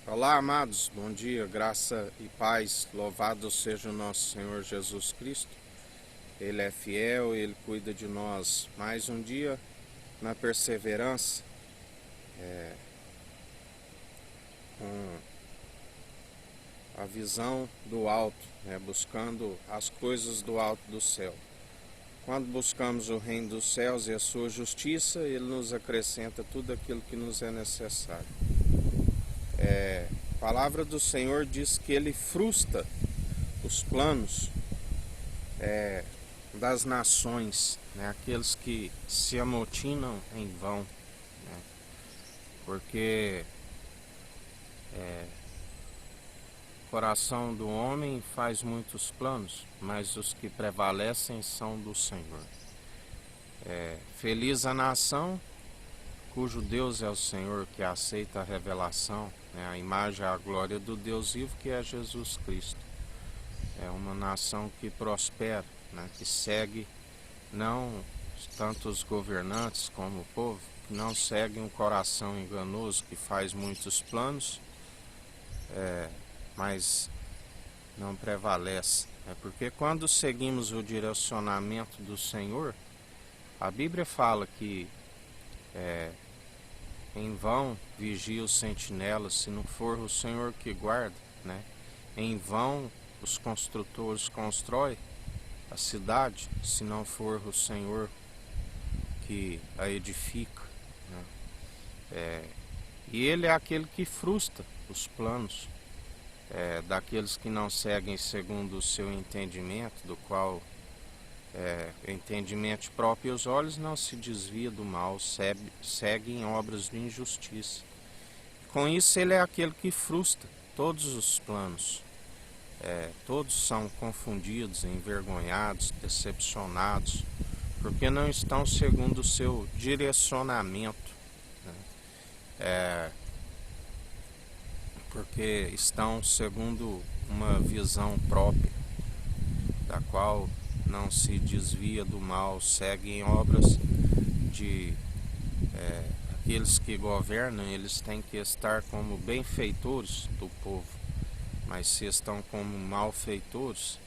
Olá, amados, bom dia, graça e paz, louvado seja o nosso Senhor Jesus Cristo. Ele é fiel, Ele cuida de nós mais um dia na perseverança, com a visão do alto, buscando as coisas do alto do céu. Quando buscamos o reino dos céus e a sua justiça, Ele nos acrescenta tudo aquilo que nos é necessário. A palavra do Senhor diz que Ele frustra os planos das nações, aqueles que se amotinam em vão, porque o coração do homem faz muitos planos, mas os que prevalecem são do Senhor. Feliz a nação cujo Deus é o Senhor, que aceita a revelação, a imagem e a glória do Deus vivo, que é Jesus Cristo. É uma nação que prospera, que segue não tanto os governantes como o povo, que não segue um coração enganoso que faz muitos planos, mas não prevalece. Porque quando seguimos o direcionamento do Senhor, a Bíblia fala que em vão vigia o sentinela, se não for o Senhor que guarda, em vão os construtores constroem a cidade, se não for o Senhor que a edifica. E Ele é aquele que frustra os planos daqueles que não seguem segundo o seu entendimento, do qual o entendimento de próprios olhos não se desvia do mal, segue em obras de injustiça. Com isso, Ele é aquele que frustra todos os planos. Todos são confundidos, envergonhados, decepcionados, porque não estão segundo o seu direcionamento, porque estão segundo uma visão própria, da qual não se desvia do mal, segue em obras de aqueles que governam. Eles têm que estar como benfeitores do povo, mas se estão como malfeitores,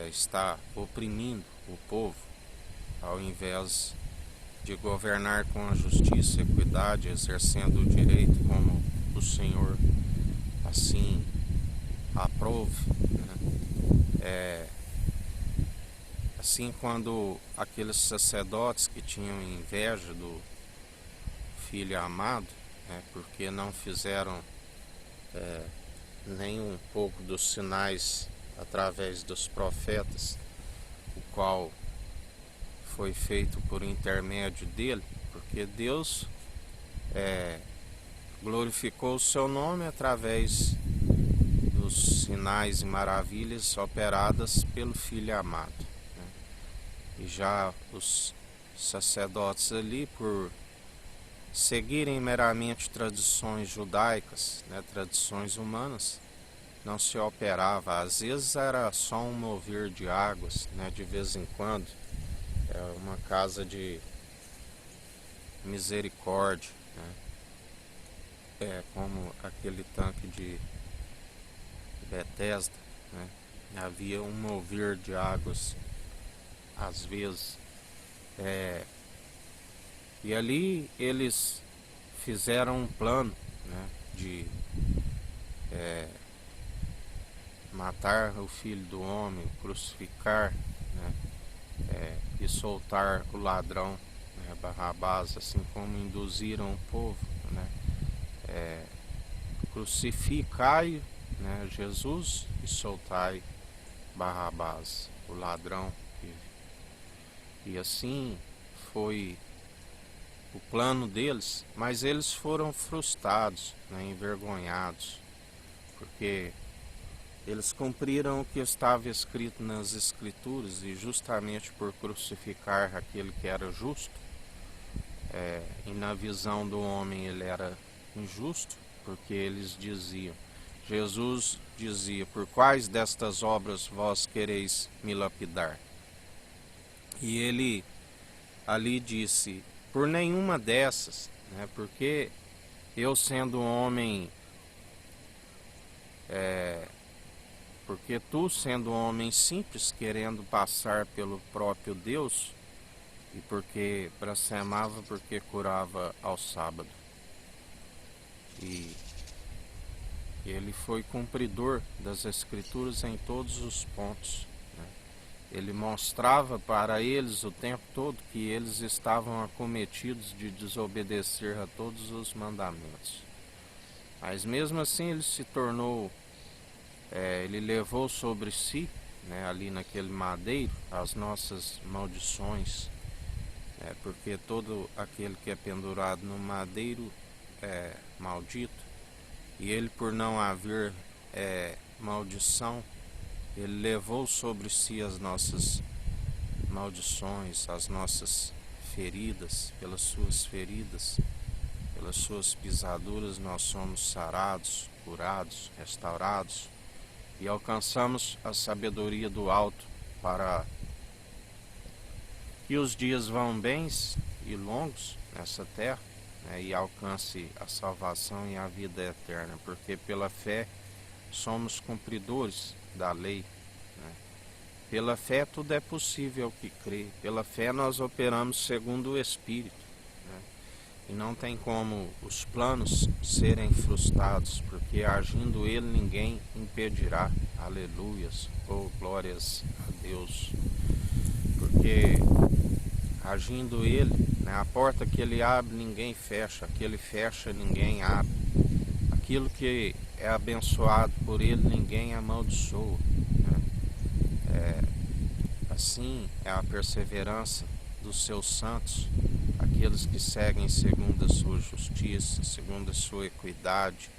está oprimindo o povo, ao invés de governar com a justiça e equidade, exercendo o direito como o Senhor assim aprove. Assim, quando aqueles sacerdotes que tinham inveja do filho amado, porque não fizeram nem um pouco dos sinais através dos profetas, o qual foi feito por intermédio dele, porque Deus glorificou o seu nome através dos sinais e maravilhas operadas pelo Filho amado. E já os sacerdotes ali, por seguirem meramente tradições judaicas, tradições humanas, não se operava. Às vezes era só um mover de águas, de vez em quando, uma casa de misericórdia, como aquele tanque de Betesda, havia um mover de águas às vezes, e ali eles fizeram um plano, de matar o filho do homem, crucificar, e soltar o ladrão, Barrabás, assim como induziram o povo, crucificai, Jesus, e soltai Barrabás, o ladrão. E assim foi o plano deles, mas eles foram frustrados, envergonhados, porque eles cumpriram o que estava escrito nas Escrituras, e justamente por crucificar aquele que era justo, e na visão do homem ele era injusto, porque eles diziam, Jesus dizia, por quais destas obras vós quereis me lapidar? E ele ali disse, por nenhuma dessas, porque eu, sendo um homem Porque tu, sendo um homem simples, querendo passar pelo próprio Deus, e porque blasfemava, porque curava ao sábado. E ele foi cumpridor das Escrituras em todos os pontos, né? Ele mostrava para eles o tempo todo que eles estavam acometidos de desobedecer a todos os mandamentos. Mas mesmo assim ele se tornou, ele levou sobre si, né, ali naquele madeiro, as nossas maldições, porque todo aquele que é pendurado no madeiro é maldito. E ele, por não haver maldição, ele levou sobre si as nossas maldições, as nossas feridas. Pelas suas feridas, pelas suas pisaduras, nós somos sarados, curados, restaurados e alcançamos a sabedoria do alto, para que os dias vão bens e longos nessa terra, né, e alcance a salvação e a vida eterna, porque pela fé somos cumpridores da lei, né? Pela fé tudo é possível ao que crê. Pela fé nós operamos segundo o Espírito, né? E não tem como os planos serem frustrados, porque agindo Ele ninguém impedirá. Aleluias, oh glórias a Deus. Porque agindo Ele, né, a porta que Ele abre ninguém fecha, a que Ele fecha ninguém abre. Aquilo que é abençoado por Ele ninguém amaldiçoa, né? Assim é a perseverança dos seus santos, aqueles que seguem segundo a sua justiça, segundo a sua equidade,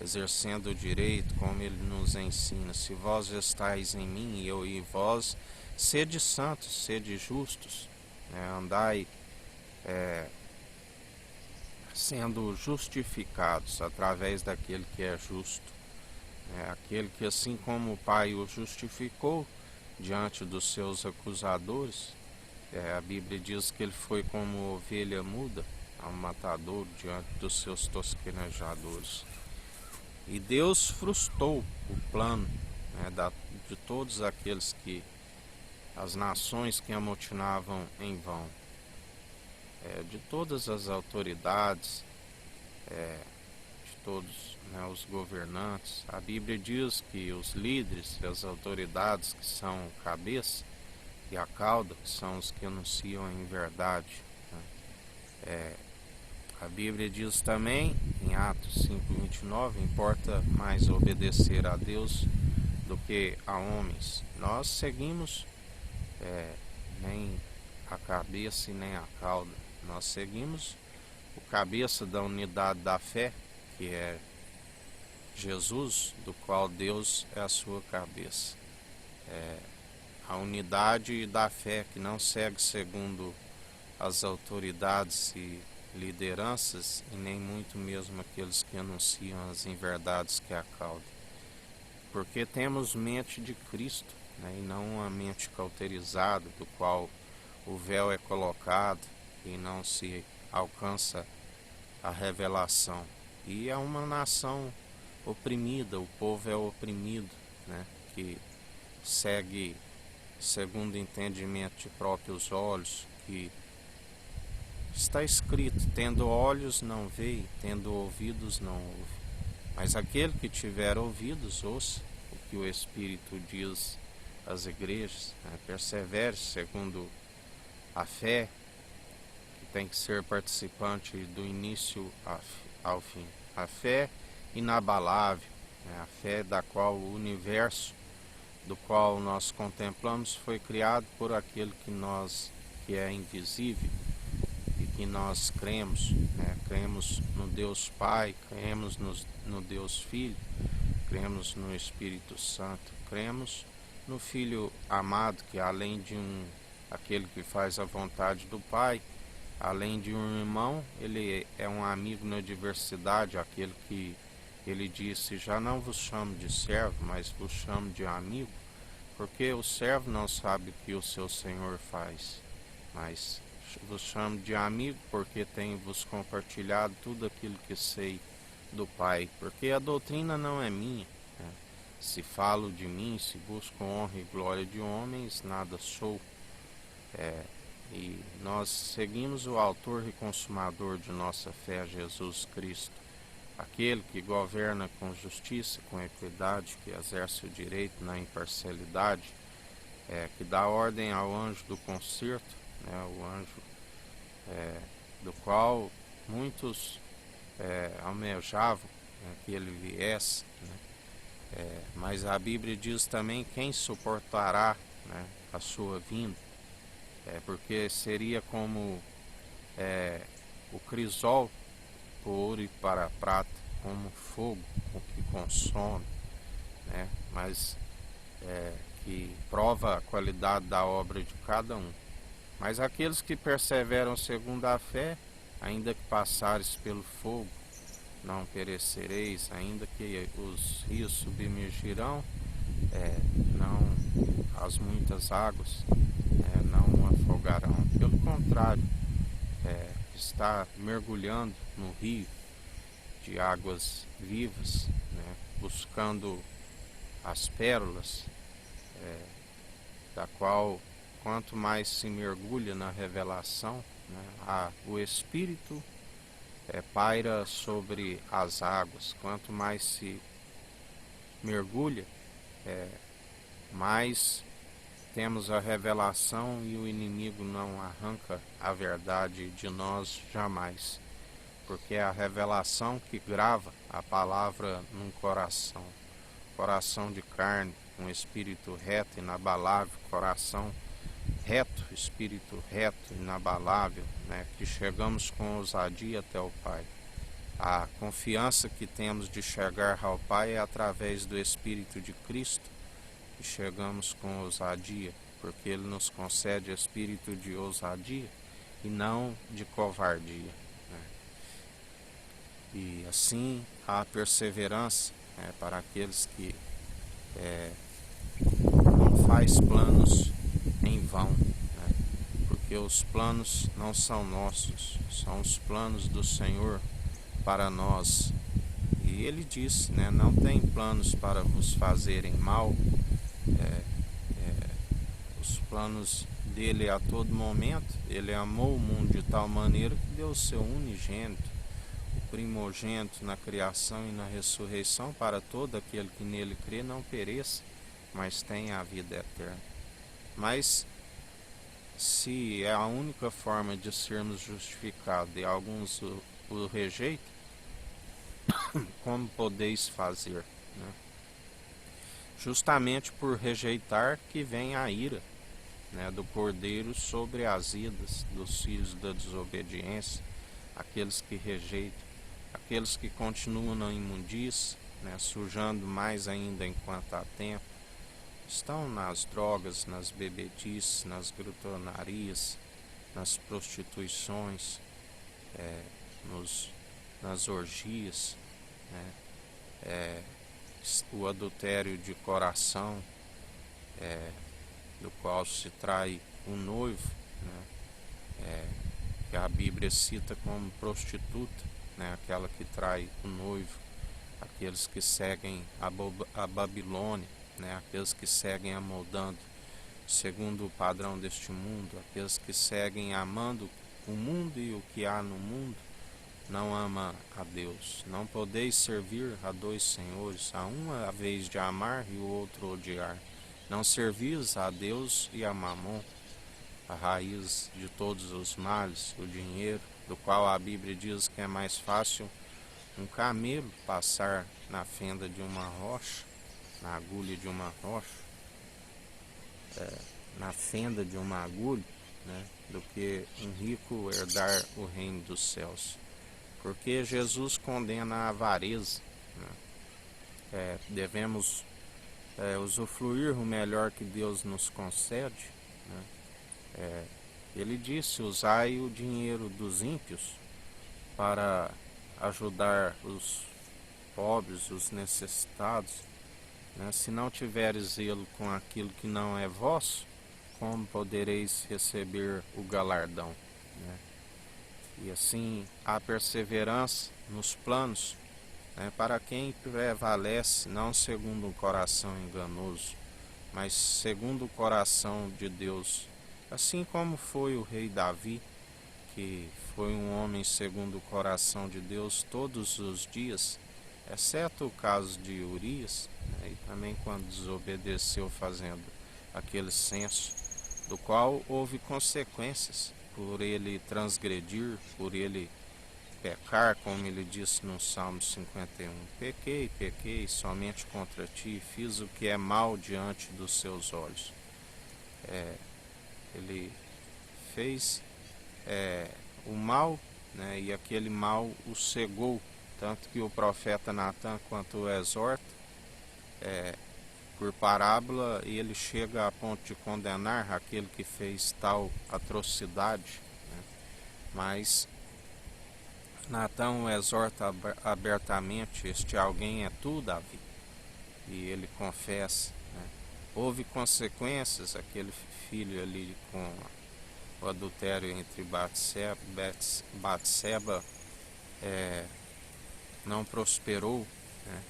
exercendo o direito, como Ele nos ensina. Se vós estáis em mim e eu em vós, sede santos, sede justos, né? Andai sendo justificados através daquele que é justo, aquele que, assim como o Pai o justificou diante dos seus acusadores, a Bíblia diz que ele foi como ovelha muda ao matador diante dos seus tosquenejadores. E Deus frustrou o plano, né, de todos aqueles que, as nações que amotinavam em vão, de todas as autoridades, de todos, né, os governantes. A Bíblia diz que os líderes e as autoridades, que são cabeça, e a cauda, que são os que anunciam em verdade, né? A Bíblia diz também, em Atos 5:29, importa mais obedecer a Deus do que a homens. Nós seguimos nem a cabeça e nem a cauda. Nós seguimos o cabeça da unidade da fé, que é Jesus, do qual Deus é a sua cabeça. A unidade da fé, que não segue segundo as autoridades e lideranças, e nem muito mesmo aqueles que anunciam as inverdades que a cauda. Porque temos mente de Cristo, né, e não uma mente cauterizada, do qual o véu é colocado e não se alcança a revelação. E é uma nação oprimida, o povo é oprimido, né, que segue segundo o entendimento de próprios olhos, que está escrito: tendo olhos não vê, tendo ouvidos não ouve. Mas aquele que tiver ouvidos, ouça o que o Espírito diz às igrejas, né? Persevere segundo a fé, que tem que ser participante do início ao fim. A fé inabalável, né? A fé da qual o universo, do qual nós contemplamos, foi criado por aquele que é invisível, e que nós cremos, né? Cremos no Deus Pai, cremos no Deus Filho, cremos no Espírito Santo, cremos no Filho amado, que além de aquele que faz a vontade do Pai, além de um irmão, ele é um amigo na diversidade, aquele que ele disse: já não vos chamo de servo, mas vos chamo de amigo, porque o servo não sabe o que o seu senhor faz, mas vos chamo de amigo, porque tenho-vos compartilhado tudo aquilo que sei do Pai. Porque a doutrina não é minha, né? Se falo de mim, se busco honra e glória de homens, nada sou. E nós seguimos o autor e consumador de nossa fé, Jesus Cristo, aquele que governa com justiça, com equidade, que exerce o direito na imparcialidade, que dá ordem ao anjo do concerto, né, o anjo do qual muitos almejavam, né, que ele viesse, né, mas a Bíblia diz também quem suportará, né, a sua vinda, porque seria como o crisol para o ouro e para a prata, como fogo, o que consome, né, mas que prova a qualidade da obra de cada um. Mas aqueles que perseveram segundo a fé, ainda que passares pelo fogo, não perecereis, ainda que os rios submergirão, não as muitas águas não afogarão. Pelo contrário, está mergulhando no rio de águas vivas, né, buscando as pérolas, da qual quanto mais se mergulha na revelação, né, o Espírito paira sobre as águas. Quanto mais se mergulha, mais temos a revelação e o inimigo não arranca a verdade de nós jamais, porque é a revelação que grava a palavra num coração de carne, um espírito reto, inabalável, coração reto, espírito reto, inabalável, né, que chegamos com ousadia até o Pai. A confiança que temos de chegar ao Pai é através do Espírito de Cristo, e chegamos com ousadia, porque Ele nos concede espírito de ousadia e não de covardia, né? E assim a perseverança para aqueles que não faz planos em vão, né? Porque os planos não são nossos, são os planos do Senhor para nós. E Ele disse, né, não tem planos para vos fazerem mal. Os planos dele a todo momento. Ele amou o mundo de tal maneira que deu o seu unigênito, o primogênito na criação e na ressurreição, para todo aquele que nele crê não pereça, mas tenha a vida eterna. Mas se é a única forma de sermos justificados e alguns o rejeitam, como podeis fazer, né? Justamente por rejeitar que vem a ira, né, do Cordeiro sobre as vidas dos filhos da desobediência, aqueles que rejeitam, aqueles que continuam na imundície, né, sujando mais ainda enquanto há tempo, estão nas drogas, nas bebedices, nas glutonarias, nas prostituições, nas orgias, né, o adultério de coração, do qual se trai um noivo, né, que a Bíblia cita como prostituta, né, aquela que trai o noivo, aqueles que seguem a Babilônia, né, aqueles que seguem amoldando segundo o padrão deste mundo, aqueles que seguem amando o mundo e o que há no mundo, não ama a Deus. Não podeis servir a dois senhores, a um a vez de amar e o outro odiar. Não servis a Deus e a Mamon, a raiz de todos os males, o dinheiro, do qual a Bíblia diz que é mais fácil um camelo passar na fenda de uma rocha, na agulha de uma rocha, na fenda de uma agulha, né, do que um rico herdar o reino dos céus. Porque Jesus condena a avareza, né? Devemos usufruir o melhor que Deus nos concede, né? Ele disse, usai o dinheiro dos ímpios para ajudar os pobres, os necessitados, né? Se não tiveres zelo com aquilo que não é vosso, como podereis receber o galardão, né? E assim a perseverança nos planos né, para quem prevalece não segundo um coração enganoso, mas segundo o coração de Deus, assim como foi o rei Davi, que foi um homem segundo o coração de Deus todos os dias, exceto o caso de Urias, né, e também quando desobedeceu fazendo aquele censo, do qual houve consequências por ele transgredir, por ele pecar, como ele disse no Salmo 51, pequei somente contra ti, fiz o que é mal diante dos seus olhos. Ele fez o mal, né, e aquele mal o cegou, tanto que o profeta Natan, quanto o exorta, por parábola, ele chega a ponto de condenar aquele que fez tal atrocidade, né? Mas Natan exorta abertamente: este alguém é tu, Davi, e ele confessa, né? Houve consequências, aquele filho ali com o adultério entre Batseba não prosperou, né?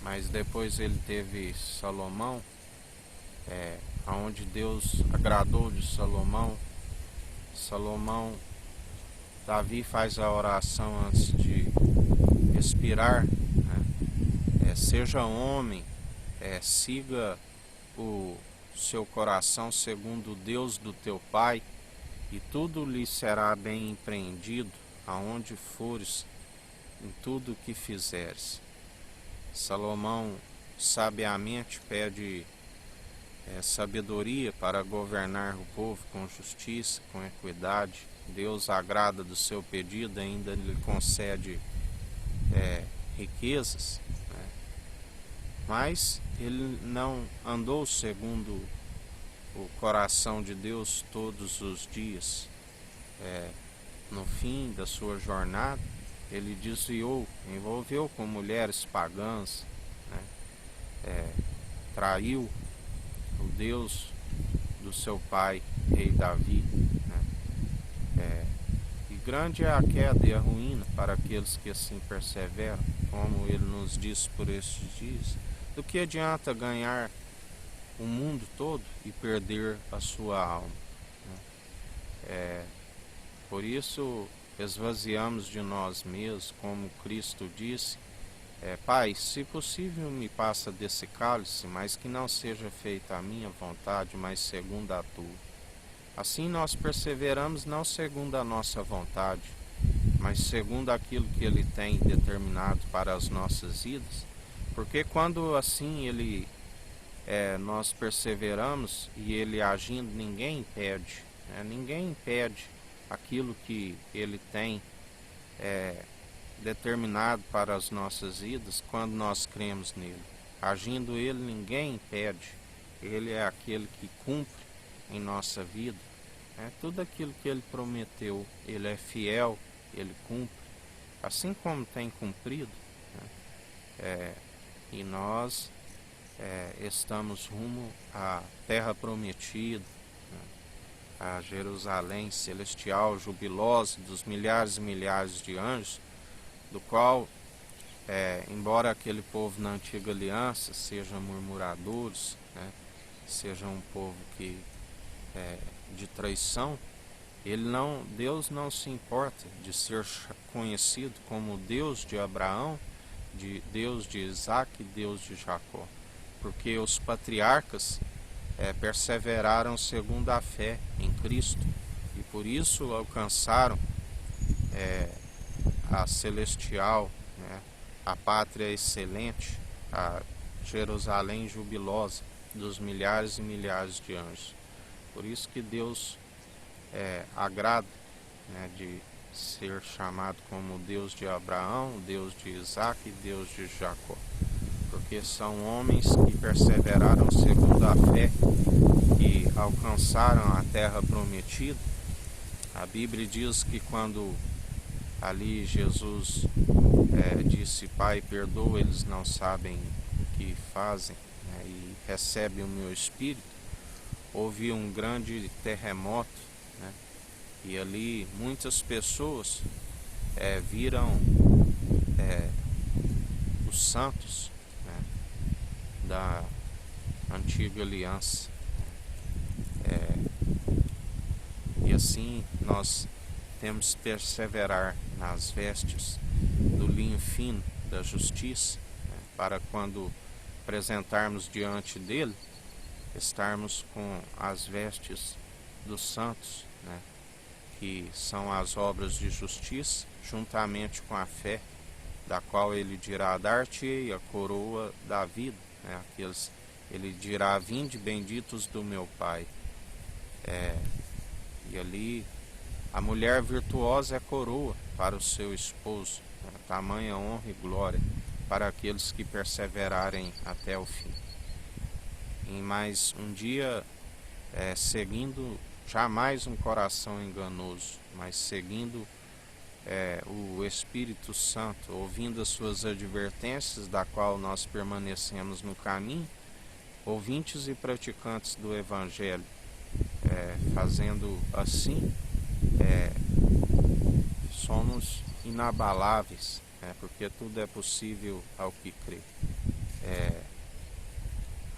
Mas depois ele teve Salomão, onde Deus agradou de Salomão. Davi faz a oração antes de expirar, né? Seja homem, siga o seu coração segundo o Deus do teu pai, e tudo lhe será bem empreendido, aonde fores, em tudo que fizeres. Salomão sabiamente pede sabedoria para governar o povo com justiça, com equidade. Deus agrada do seu pedido, ainda lhe concede riquezas, né? Mas ele não andou segundo o coração de Deus todos os dias. No fim da sua jornada, ele desviou, envolveu com mulheres pagãs, né? Traiu o Deus do seu pai, rei Davi, né? E grande é a queda e a ruína para aqueles que assim perseveram, como ele nos disse por estes dias. Do que adianta ganhar o mundo todo e perder a sua alma, né? Por isso esvaziamos de nós mesmos, como Cristo disse: Pai, se possível me passa desse cálice, mas que não seja feita a minha vontade, mas segundo a tua. Assim nós perseveramos não segundo a nossa vontade, mas segundo aquilo que Ele tem determinado para as nossas vidas, porque quando assim nós perseveramos e Ele agindo, ninguém impede, né? Ninguém impede aquilo que Ele tem determinado para as nossas vidas quando nós cremos nele. Agindo Ele, ninguém impede. Ele é aquele que cumpre em nossa vida. Tudo aquilo que Ele prometeu, Ele é fiel, Ele cumpre, assim como tem cumprido, né? E nós estamos rumo à terra prometida, né? A Jerusalém celestial, jubilosa, dos milhares e milhares de anjos, do qual, embora aquele povo na antiga aliança sejam murmuradores, né, seja um povo de traição, Deus não se importa de ser conhecido como Deus de Abraão, Deus de Isaac e Deus de Jacó, porque os patriarcas perseveraram segundo a fé em Cristo, e por isso alcançaram a celestial, né, a pátria excelente, a Jerusalém jubilosa dos milhares e milhares de anjos. Por isso que Deus agrada, né, de ser chamado como Deus de Abraão, Deus de Isaac e Deus de Jacó, porque são homens que perseveraram segundo a fé e alcançaram a terra prometida. A Bíblia diz que quando ali Jesus disse: Pai, perdoa, eles não sabem o que fazem, né, e recebe o meu Espírito, houve um grande terremoto, né, e ali muitas pessoas viram dos santos, né, da antiga aliança. E assim nós temos que perseverar nas vestes do linho fino da justiça, né, para quando apresentarmos diante dele, estarmos com as vestes dos santos, né, que são as obras de justiça, juntamente com a fé, da qual ele dirá: dar-te-ei a coroa da vida, né, ele dirá: vinde benditos do meu Pai. E ali a mulher virtuosa é coroa para o seu esposo, né, tamanha honra e glória para aqueles que perseverarem até o fim. Em mais um dia, seguindo jamais um coração enganoso, mas seguindo o Espírito Santo, ouvindo as suas advertências, da qual nós permanecemos no caminho, ouvintes e praticantes do Evangelho, fazendo assim, somos inabaláveis, porque tudo é possível ao que crê.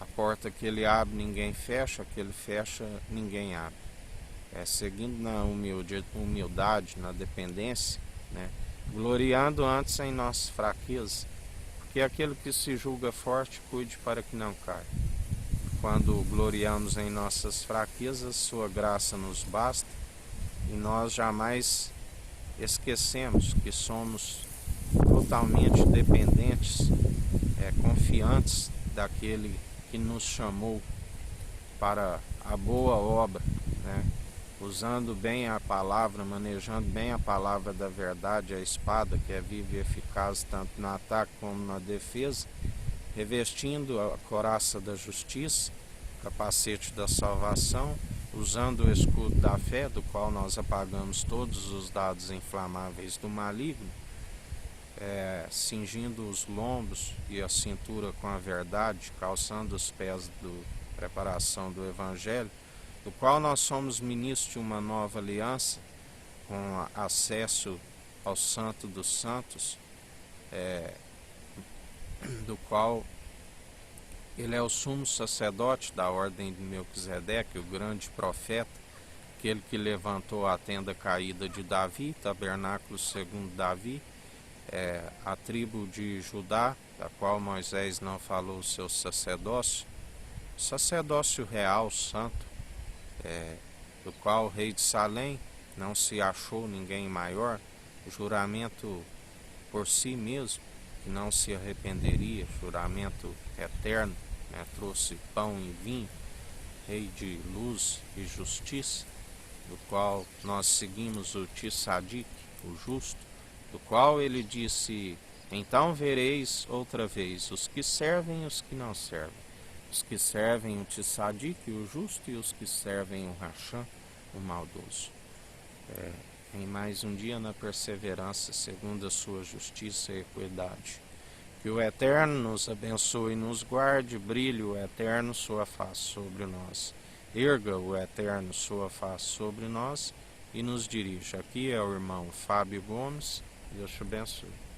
A porta que ele abre, ninguém fecha; que ele fecha, ninguém abre. Seguindo na humildade, na dependência, né, gloriando antes em nossas fraquezas, porque aquele que se julga forte, cuide para que não caia. Quando gloriamos em nossas fraquezas, sua graça nos basta, e nós jamais esquecemos que somos totalmente dependentes, confiantes daquele que nos chamou para a boa obra, né? Usando bem a palavra, manejando bem a palavra da verdade, a espada que é viva e eficaz tanto no ataque como na defesa, revestindo a couraça da justiça, capacete da salvação, usando o escudo da fé, do qual nós apagamos todos os dados inflamáveis do maligno, cingindo os lombos e a cintura com a verdade, calçando os pés da preparação do Evangelho, do qual nós somos ministros de uma nova aliança, com acesso ao Santo dos Santos, do qual ele é o sumo sacerdote da ordem de Melquisedeque, o grande profeta, aquele que levantou a tenda caída de Davi, tabernáculo segundo Davi, a tribo de Judá, da qual Moisés não falou o seu sacerdócio real, santo, do qual o rei de Salém não se achou ninguém maior, o juramento por si mesmo, que não se arrependeria, juramento eterno, né, trouxe pão e vinho, rei de luz e justiça, do qual nós seguimos o Tzadik, o justo, do qual ele disse: então vereis outra vez os que servem e os que não servem, os que servem o Tzadik, o justo, e os que servem o Racham, o maldoso. Em mais um dia na perseverança, segundo a sua justiça e equidade. Que o Eterno nos abençoe e nos guarde, brilhe o Eterno sua face sobre nós, erga o Eterno sua face sobre nós e nos dirija. Aqui é o irmão Fábio Gomes. Deus te abençoe.